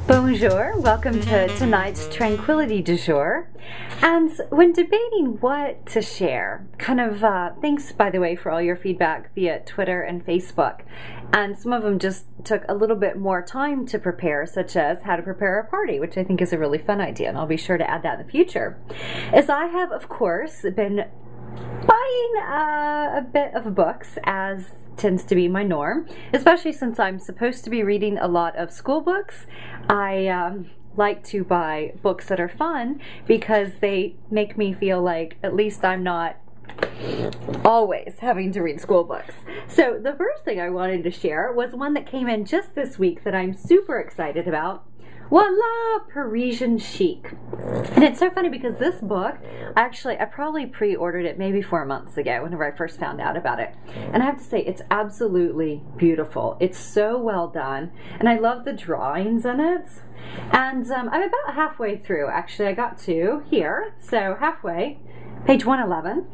Bonjour, welcome to tonight's Tranquility du jour. And when debating what to share, thanks by the way for all your feedback via Twitter and Facebook. And some of them just took a little bit more time to prepare, such as how to prepare a party, which I think is a really fun idea, and I'll be sure to add that in the future. As I have, of course, been buying a bit of books, as tends to be my norm, especially since I'm supposed to be reading a lot of school books. I like to buy books that are fun because they make me feel like at least I'm not always having to read school books. So the first thing I wanted to share was one that came in just this week that I'm super excited about. Voila, Parisian Chic. And it's so funny because this book, actually, I probably pre-ordered it maybe 4 months ago whenever I first found out about it. And I have to say, it's absolutely beautiful. It's so well done. And I love the drawings in it. And I'm about halfway through. Actually, I got to here. So halfway, page 111.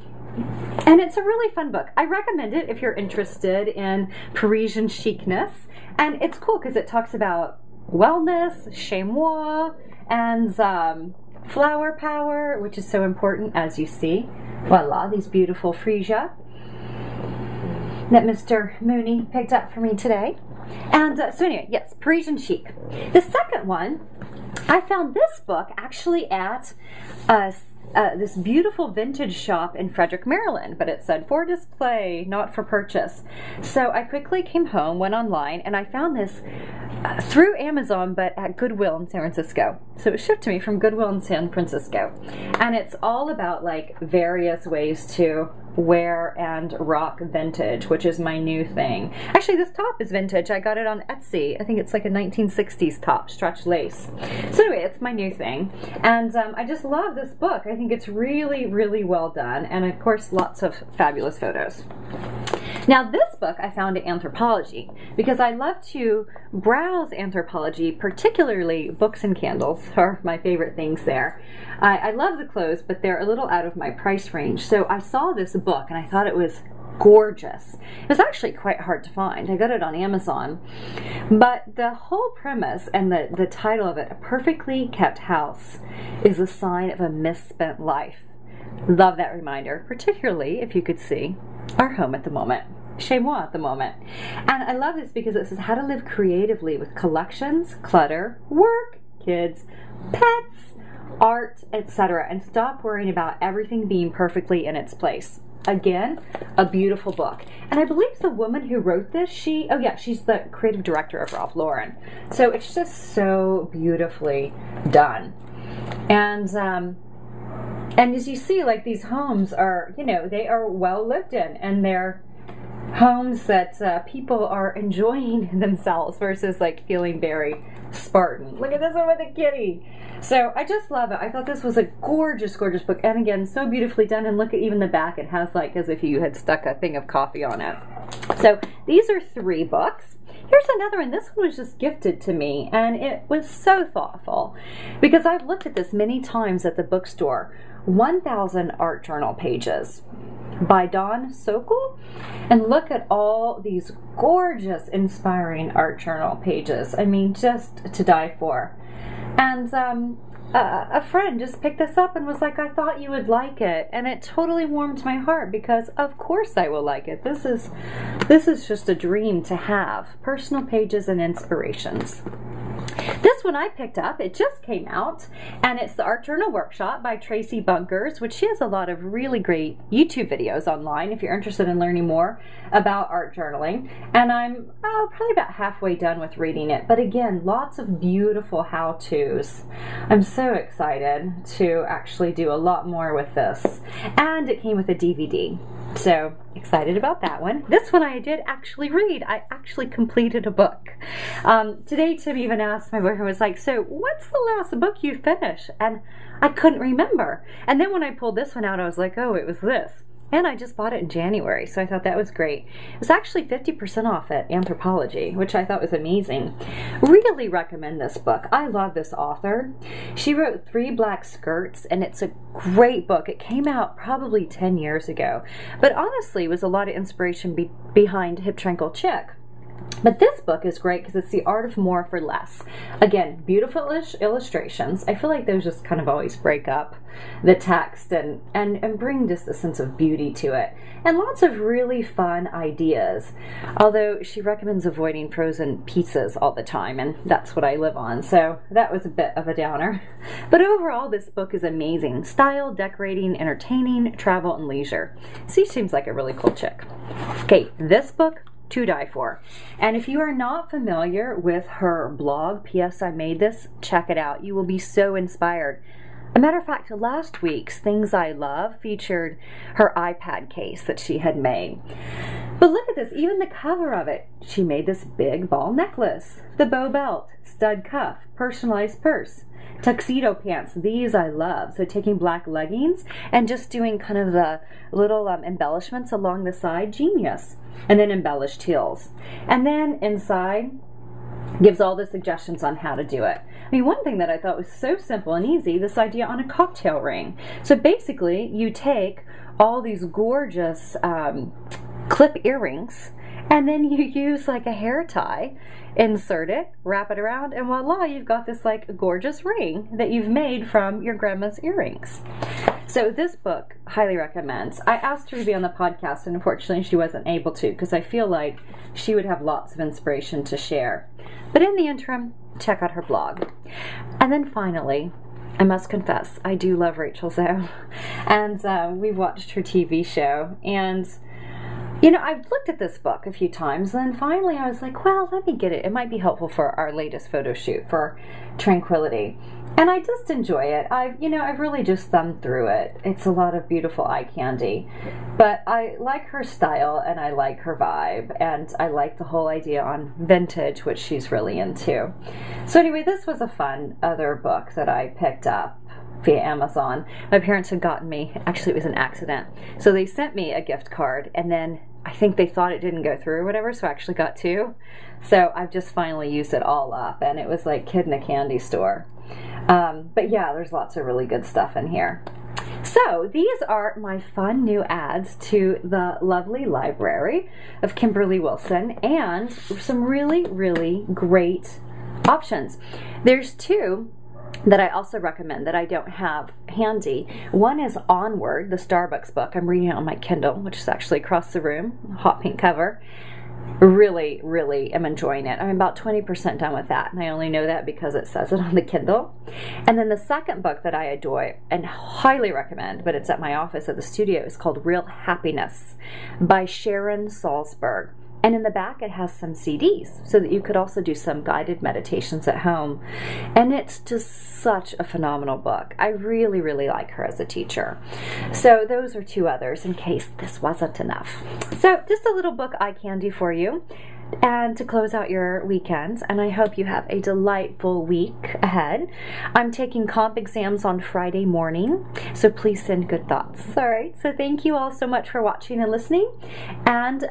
And it's a really fun book. I recommend it if you're interested in Parisian chicness. And it's cool because it talks about wellness, chez moi, and flower power, which is so important, as you see. Voila, these beautiful freesia that Mr. Mooney picked up for me today. And so anyway, yes, Parisian Chic. The second one, I found this book actually at this beautiful vintage shop in Frederick, Maryland, but it said for display, not for purchase. So I quickly came home, went online, and I found this through Amazon, but at Goodwill in San Francisco. So it was shipped to me from Goodwill in San Francisco. And it's all about like various ways to wear and rock vintage, which is my new thing. Actually, this top is vintage. I got it on Etsy. I think it's like a 1960s top, stretch lace. So anyway, it's my new thing. And I just love this book. I think it's really, really well done. And of course, lots of fabulous photos. Now this book I found at Anthropology because I love to browse Anthropology, particularly books and candles are my favorite things there. I love the clothes, but they're a little out of my price range. So I saw this book and I thought it was gorgeous. It was actually quite hard to find. I got it on Amazon. But the whole premise and the title of it, A Perfectly Kept House, is a sign of a misspent life. Love that reminder, particularly if you could see our home at the moment. Chez moi at the moment. And I love this because it says how to live creatively with collections, clutter, work, kids, pets, art, etc. and stop worrying about everything being perfectly in its place. Again, a beautiful book. And I believe the woman who wrote this, she's the creative director of Ralph Lauren. So it's just so beautifully done. And as you see, like these homes are, you know, they are well lived in, and they're homes that people are enjoying themselves versus like feeling very Spartan. Look at this one with a kitty. So I just love it. I thought this was a gorgeous, gorgeous book. And again, so beautifully done. And look at even the back. It has like as if you had stuck a thing of coffee on it. So these are 3 books. Here's another one. This one was just gifted to me. And it was so thoughtful because I've looked at this many times at the bookstore. 1,000 art journal pages by Dawn Sokol. And look at all these gorgeous, inspiring art journal pages. I mean, just to die for. And a friend just picked this up and was like, I thought you would like it. And it totally warmed my heart because of course I will like it. This is just a dream to have. Personal pages and inspirations. This one I picked up, it just came out, and it's the Art Journal Workshop by Tracy Bunkers, which she has a lot of really great YouTube videos online if you're interested in learning more about art journaling. And I'm probably about halfway done with reading it, but again, lots of beautiful how-tos. I'm so excited to actually do a lot more with this. And it came with a DVD. So excited about that one. This one I did actually read. I actually completed a book. Today Tim even asked, my boyfriend was like, so what's the last book you finished? And I couldn't remember. And then when I pulled this one out, I was like, oh, it was this. and I just bought it in January, so I thought that was great. It was actually 50% off at Anthropology, which I thought was amazing. Really recommend this book. I love this author. She wrote 3 Black Skirts, and it's a great book. It came out probably 10 years ago, but honestly was a lot of inspiration behind Hip Tranquil Chick. But this book is great because it's The Art of More for Less. Again, beautiful illustrations. I feel like those just kind of always break up the text and bring just a sense of beauty to it. And lots of really fun ideas. Although she recommends avoiding frozen pizzas all the time, and that's what I live on. So that was a bit of a downer. But overall, this book is amazing. Style, decorating, entertaining, travel, and leisure. She seems like a really cool chick. Okay, this book, to die for. And if you are not familiar with her blog, P.S. I Made This, check it out. You will be so inspired. A matter of fact, last week's Things I Love featured her iPad case that she had made. But look at this, even the cover of it. She made this big ball necklace, the bow belt, stud cuff, personalized purse, tuxedo pants. These I love. So taking black leggings and just doing kind of the little embellishments along the side. Genius. And then embellished heels. And then inside gives all the suggestions on how to do it. I mean, one thing that I thought was so simple and easy, this idea on a cocktail ring. So basically, you take all these gorgeous clip earrings, and then you use like a hair tie, insert it, wrap it around, and voila, you've got this like gorgeous ring that you've made from your grandma's earrings. So this book, highly recommends. I asked her to be on the podcast, and unfortunately she wasn't able to because I feel like she would have lots of inspiration to share. But in the interim, check out her blog. And then finally, I must confess, I do love Rachel Zoe. And we've watched her TV show, and you know, I've looked at this book a few times, and then finally I was like, well, let me get it. It might be helpful for our latest photo shoot for Tranquility. And I just enjoy it. I've really just thumbed through it. It's a lot of beautiful eye candy. But I like her style, and I like her vibe, and I like the whole idea on vintage, which she's really into. So anyway, this was a fun other book that I picked up via Amazon. My parents had gotten me, actually it was an accident, so they sent me a gift card, and then I think they thought it didn't go through or whatever, so I actually got 2. So I've just finally used it all up, and it was like kid in a candy store. But yeah, there's lots of really good stuff in here. So these are my fun new adds to the lovely library of Kimberly Wilson, and some really, really great options. There's 2 that I also recommend that I don't have handy. One is Onward, the Starbucks book. I'm reading it on my Kindle, which is actually across the room, hot pink cover. Really, really am enjoying it. I'm about 20% done with that, and I only know that because it says it on the Kindle. And then the second book that I adore and highly recommend, but it's at my office at the studio, is called Real Happiness by Sharon Salzberg. And in the back it has some CDs so that you could also do some guided meditations at home. And it's just such a phenomenal book. I really, really like her as a teacher. So those are 2 others in case this wasn't enough. So just a little book eye candy for you, and to close out your weekend, and I hope you have a delightful week ahead. I'm taking comp exams on Friday morning, so please send good thoughts. All right, so thank you all so much for watching and listening, and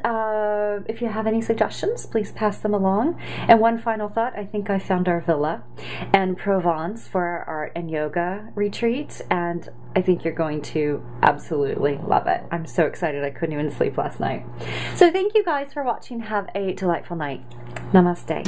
if you have any suggestions, please pass them along. And one final thought, I think I found our villa in Provence for our art and yoga retreat, and I think you're going to absolutely love it. I'm so excited I couldn't even sleep last night. So thank you guys for watching. Have a delightful night. Namaste.